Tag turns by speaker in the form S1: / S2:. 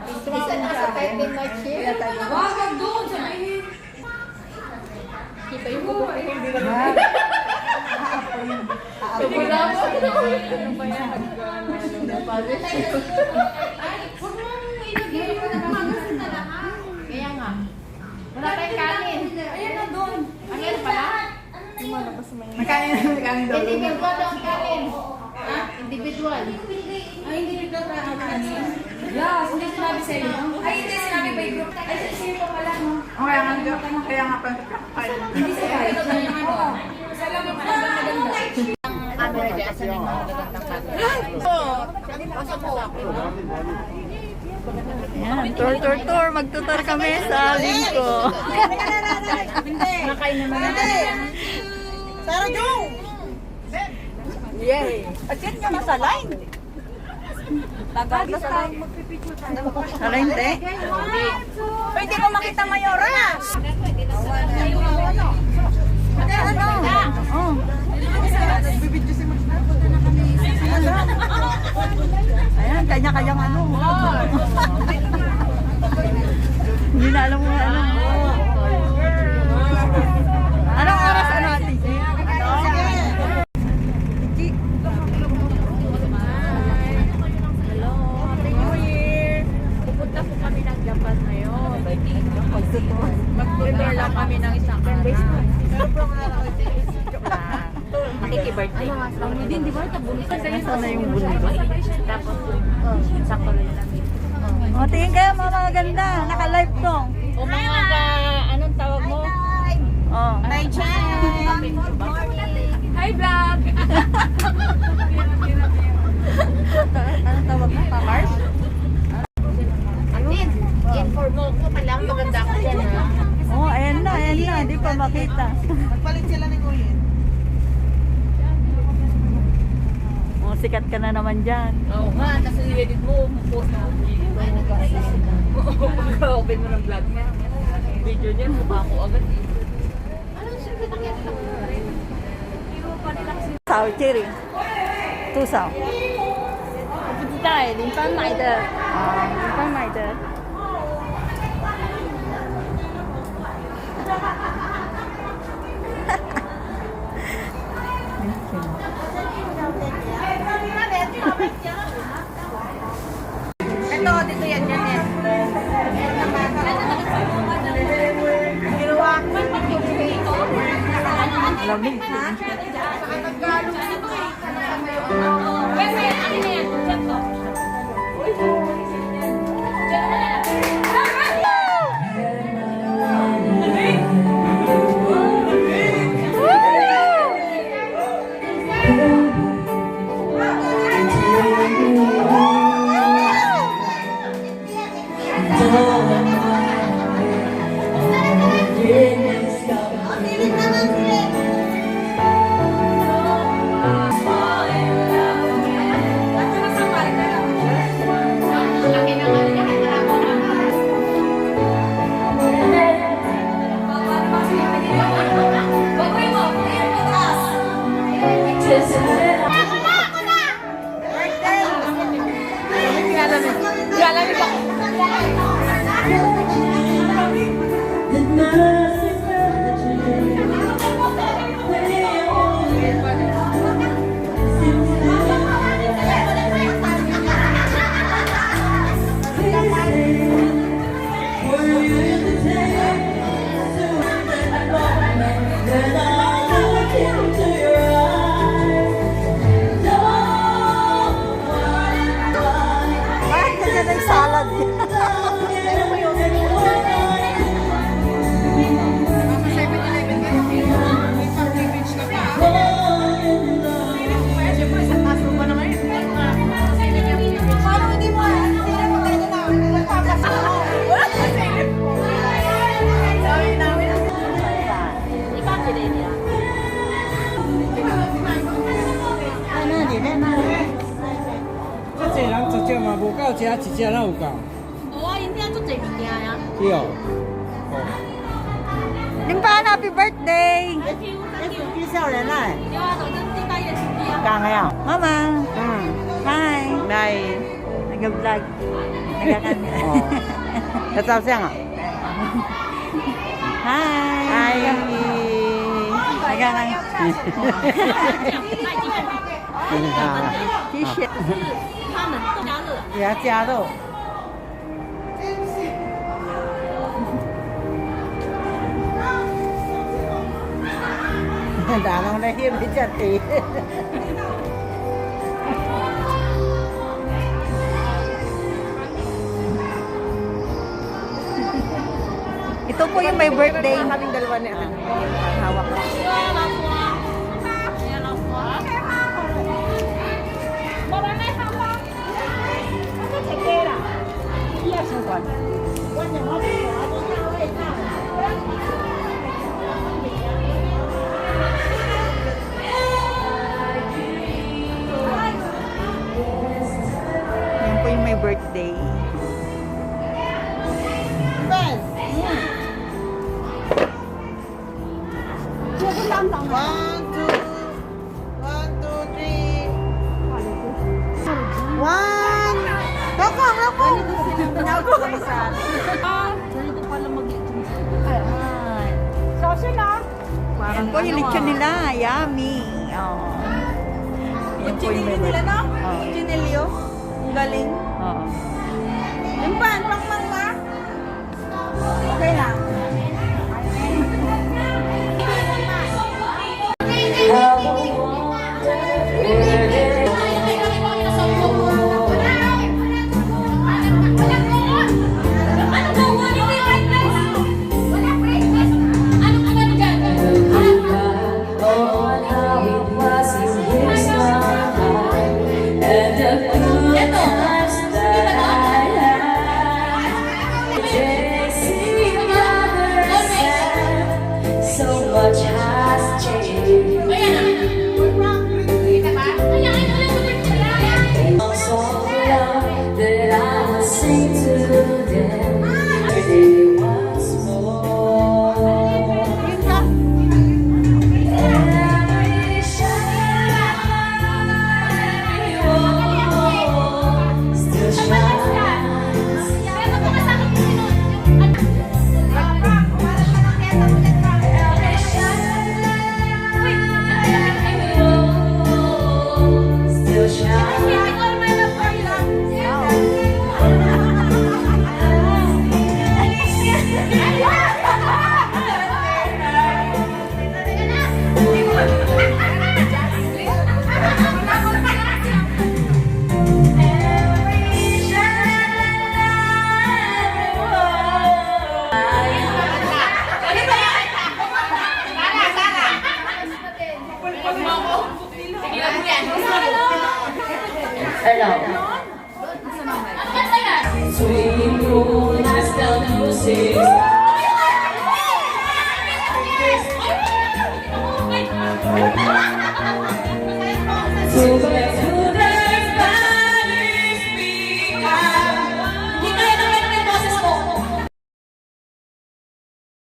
S1: Isa na sa 13 March here.
S2: Wag doon sa may.
S1: Kita yung buko ko hindi na.
S2: Wala mo.
S1: Ano ba yan?
S2: Ay, huwag mo ilagay mo na magasin na lahat.
S1: Kaya nga. Wala tayong kanin.
S2: Ayan na doon.
S1: Ang yan pala?
S3: Nakain daw.
S1: Individual ang kanin. Ha? Individual.
S2: Ay, hindi nito na kanin. Yes, hindi sinabi sa iyo. Ay, hindi sinabi by group. Ay, sino pa pala, no?
S3: Kaya nga pa.
S2: Hindi sinabi. Ito na yung ano. Salamat na maganda.
S1: Ano na dyan? Saan yung mga magandang kanin? Pasok mo.
S4: Ayan, tour. Magtutur kami sa lingko.
S1: Nakain naman na.
S3: Sarah Jung!
S4: Yay! At yun nyo nasa line. Tagagi sa line. Sa line, te? Pwede ko makita Mayora. Ano? Oh. Ayan, kanya-kanyang ano. Hindi na alam mo ano. Anong oras ano ate?
S1: Hello, Happy New Year! Pupunta po kami ng Japan ngayon. Mag-prepare lang kami ng isang araw. Makiki-birthday. Hindi, di ba? Tabunin ka sa'yo.
S4: Sana yung bulo.
S1: Tapos, sakto lang yun namin.
S4: O, tingin kayo mga maganda. Naka-live to.
S1: O mga anong tawag mo?
S4: Oh.
S1: Hi, Hi, vlog!
S4: Anong tawag mo? Pamars?
S1: Atin, inform mo ko palang maganda ko dyan, ha?
S4: Oh, ayan na. Di pa makita.
S3: Nagpalit sila ni Kuya.
S4: Oh, sikat ka na naman dyan.
S1: Oo nga, nasa edit mo, post mo. Pagka-open mo ng vlog niya. Video niya, mukha ko agad eh. Anong sure kita?
S4: Sao cherry. 多少？我不知道哎，林芳买的。啊，林芳买的。
S3: Ito, dito yan yan. Ginawa ko
S4: Lamig. Happy birthday! Mama. Hi. nag-vlog. Nagkakamera.
S5: Oh. Tatap siya nga.
S4: Hi! Nagkakamera. T-shirt.
S1: 他们都加热。
S5: 给它加肉。打弄那些没见底。
S4: Ito po yung may birthday.
S3: Kaming dalawa ni ano. Hawak ko.
S4: Yan po yung may birthday.
S3: Ben! One, two, three. One! Lakong, lakong!
S1: Ganito pala mag-i-itim.
S4: Yan po yung lechon nila. Yummy. Oh. Yan po yung may birthday. Oh.
S3: Chinelio? Ang galing.
S4: Oh.
S3: Yung pan, pang mangma? Okay lang.
S6: So much has changed. Songs of love that I will sing to them today once more. Every shine, every wall still shines. Every shine, every wall still shines. Hello. Swimming pool, nice down music. So